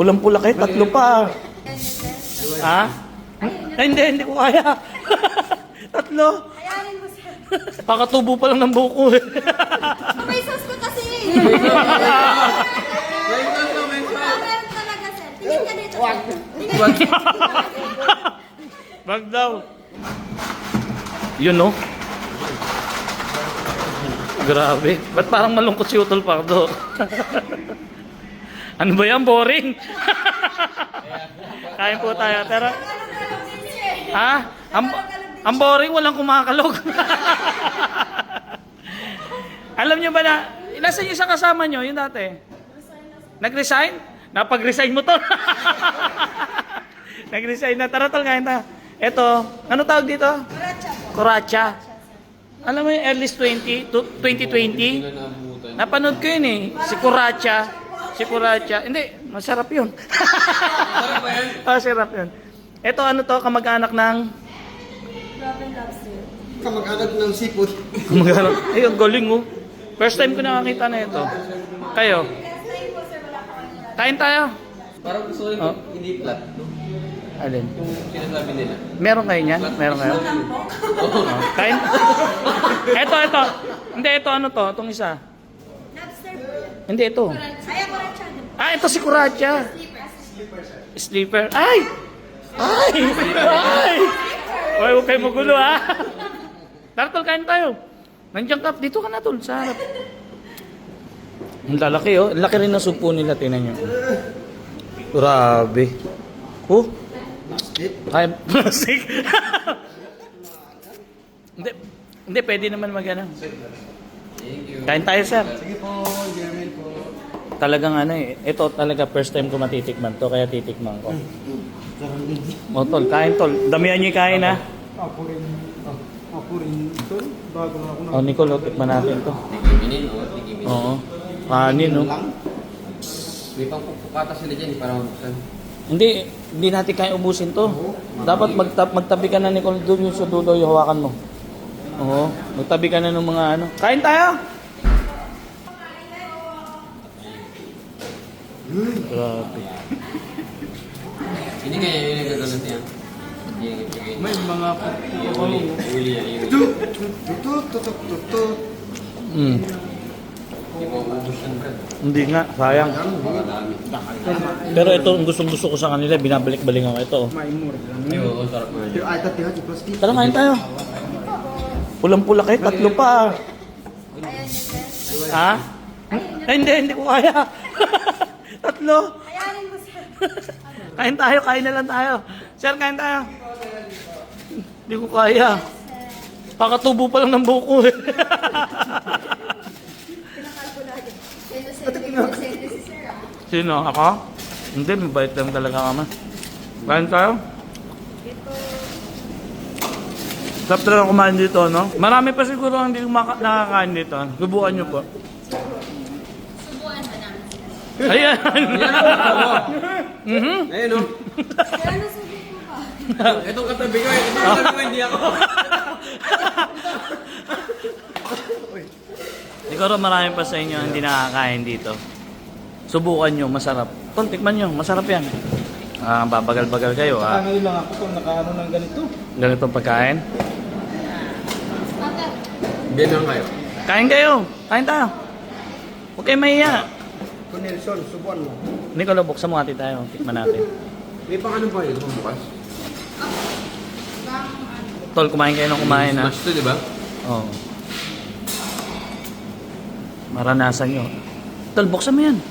Pulang-pula kayo, tatlo pa. Ha? Ay, hindi ko kaya. Tatlo. Ayanin mo sir. Pakatubo pa lang ng buko eh. May sauce ko kasi. Meron talaga sir. Tingin ka dito. Wag daw. Yun no? Grabe. Ba't parang malungkot si Utol Pardo? Ano ba yan? Boring? Kain po tayo. Pero, ha? Ang boring, walang kumakalog. Alam nyo ba na, nasa yung isang kasama nyo, yung dati? Nag-resign? Napag-resign mo to. Nag-resign na. Tara tol, kain tayo. Eto, ano tawag dito? Kuracha. Alam mo yung early 2020? Napanood ko yun eh. Si Kuracha. Hindi, masarap yun. Masarap ba yun? Masarap yun. Eto, ano to, kamag-anak ng... Kamag-anak ng seafood. Kamag-anak. Ay, ang galing oh. First time ko nakakita na ito. Kayo? Kain tayo. Parang gusto ko rin hindi flat, no? Alin? Yung sinasabi nila. Meron kayo niyan? Meron kayo? Kain? Eto. Hindi, ito ano to? Itong isa. Lobster. Hindi, ito. Saya ko rin siya. Ah, ito si Kuracha. Sleeper. Ay! Hoy, huwag kayo magulo ha. Tara tol, kain tayo. Nandiyan ka, dito ka na tol, sa harap. Ang lalaki oh. Ang laki rin ng supo nila, tinan nyo. Grabe. Oh. Ay, plastic. Hindi, pwede naman mag-ano. Kain tayo, sir. Sige po, Jeremy po. Talagang ano eh. Ito talaga first time ko matitikman to, kaya titikman ko. O tol, kain tol. Damihan nyo yung kain ha. Ako rin ito. Bago na ako O Nicole, tikman natin to. Tigiminin, o. Tigiminin. Oo. Kanin no. May pangpupukata sila dyan, para mabuksan. Hindi natin kaya ubusin to. Dapat magtabi ka na Nicole doon yung sa dulo, yung hawakan mo. Oo. Magtabi ka na ng mga ano. Kain tayo! Grabe. Hindi kaya yun yung gagawin niya. may mga Uli yan, yun. tuto. Mm. Hindi mo ubus yan, Brad. Hindi nga, sayang. Baka dami. Pero ito, ang gustong-gusto ko sa kanila, binabalik-balik ako ito. May mura lang. Ay, oo, sarap nga yun. Ay, tati ha, plastic. Tara, kain tayo. Pulang-pula kayo, tatlo pa. Ha? Ay, hindi ko kaya. Tatlo. Ayanin mo sir. Kain na lang tayo. Sir, kain tayo. Hindi ko kaya. Pakatubo pa lang ng buko eh. Sino? Ako? Hindi, mabait lang talaga kami. Kain tayo? Sarap talaga kumain dito, no? Marami pa siguro ang hindi nakakain dito. Subukan nyo po. Subuan ba namin? Ayan! Ayun, o. Kaya nasubo ko ba? Itong katabi ko, hindi ako. Siguro marami pa sa inyo hindi nakakain dito. Subukan nyo, masarap. Tol, tikman nyo, masarap yan. Babagal-bagal kayo, ha? Ngayon lang ako kung nakaano ng ganito. Ganitong pagkain. Ganyan kayo. Kain kayo! Kain tayo! Huwag kayo mahiya. Kung Nelson, subuan mo. Nicolo, buksan mo natin tayo. Tikman natin. May pang ano pa yun, bukas? Tol, kumain kayo ng kumain, ha? Smash to, di ba? Oo. Maranasan nyo. Tol, buksan mo yan.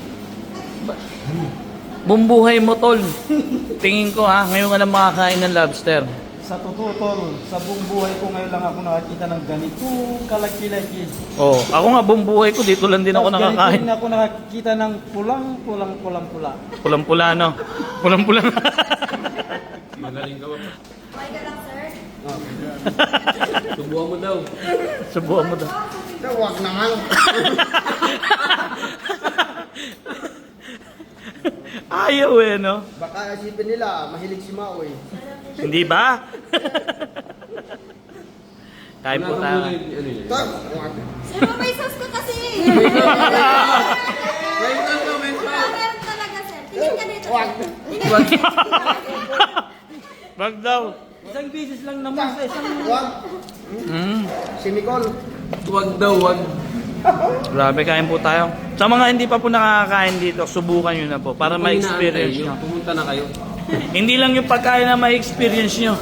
Bumbuhay mo, tol. Tingin ko, ha? Ngayon ka na makakain ng lobster. Sa totoo, tol, sa buong buhay ko ngayon lang ako nakakita ng ganito kalaki-laki. Oo. Ako nga, bumbuhay ko. Dito lang din ako Ganito nakakain. din ako nakakita ng pula. Pulang-pula, no? Pulang-pula. Magaling ka ba? Okay ka lang sir? Subuhan mo daw. Subuhan mo daw. Huwag naman. Ayaw eh, no? Baka isipin nila, mahilig si Mao eh. Hindi ba? Kain po tayo. Sir, may sauce ko kasi. Meron talaga sir. Tingin ka dito. Wag daw. Isang beses lang naman sa isang... Mm. Simicol. Wag daw, wag. Grabe, kain po tayo. Sa mga hindi pa po nakakakain dito, subukan nyo na po para Kung ma-experience inaantay nyo. nyo, pumunta na kayo. Hindi lang yung pagkain na ma-experience nyo.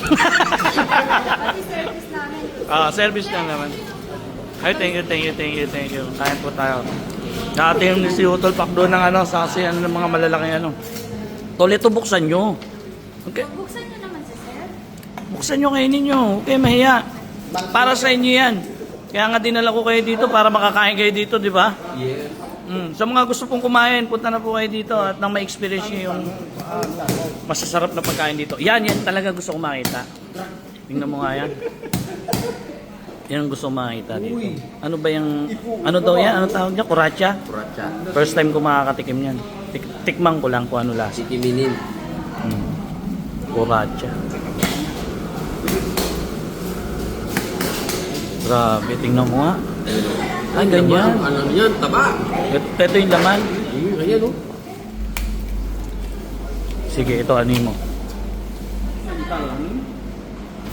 Pati service namin. Service lang naman. Ay, thank you. Kain po tayo. Dati yung si Utol Pakdo ng sasayan ng mga malalaking Tol, ito buksan nyo. Okay. Buksan niyo naman si sir. Buksan nyo kainin nyo. Okay, mahiya. Para sa inyo yan. Kaya nga dinala ko kayo dito para makakain kayo dito, di ba? Yes. Sa mga gusto pong kumain, punta na po kayo dito at nang ma-experience nyo yung masasarap na pagkain dito. Yan talaga gusto ko makita. Tingnan mo nga yan. Yan ang gusto ko makita dito. Ano ba yung, ano daw yan? Ano tawag niya? Kuracha? Kuracha. First time ko makakatikim yan. Tikman ko lang kung ano lasa. Sikiminin. Kuracha. Grabe, tingnan mo nga. Ay, ganyan. Ano yan? Taba. Ito yung laman. Ayan o. Sige, ito ano mo.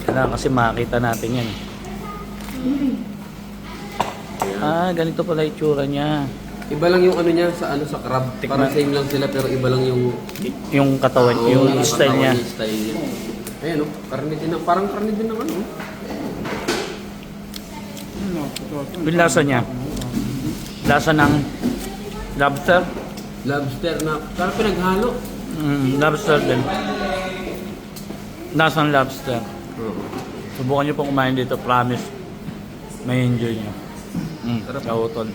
Kailangan kasi makita natin yan. Ganito pala yung tsura niya. Iba lang yung ano niya sa crab. Tikman. Parang same lang sila pero iba lang yung Yung katawan, yung style niya. Yung style niya. Ayan o. Karne din ng, parang karne din ng ano. Yung lasa niya. Lasa ng lobster. Lobster na. Parang pinaghalo. Lobster din. Lasa ng lobster. Oo. Subukan niyo pong kumain dito, promise. May enjoy niyo. Kautol.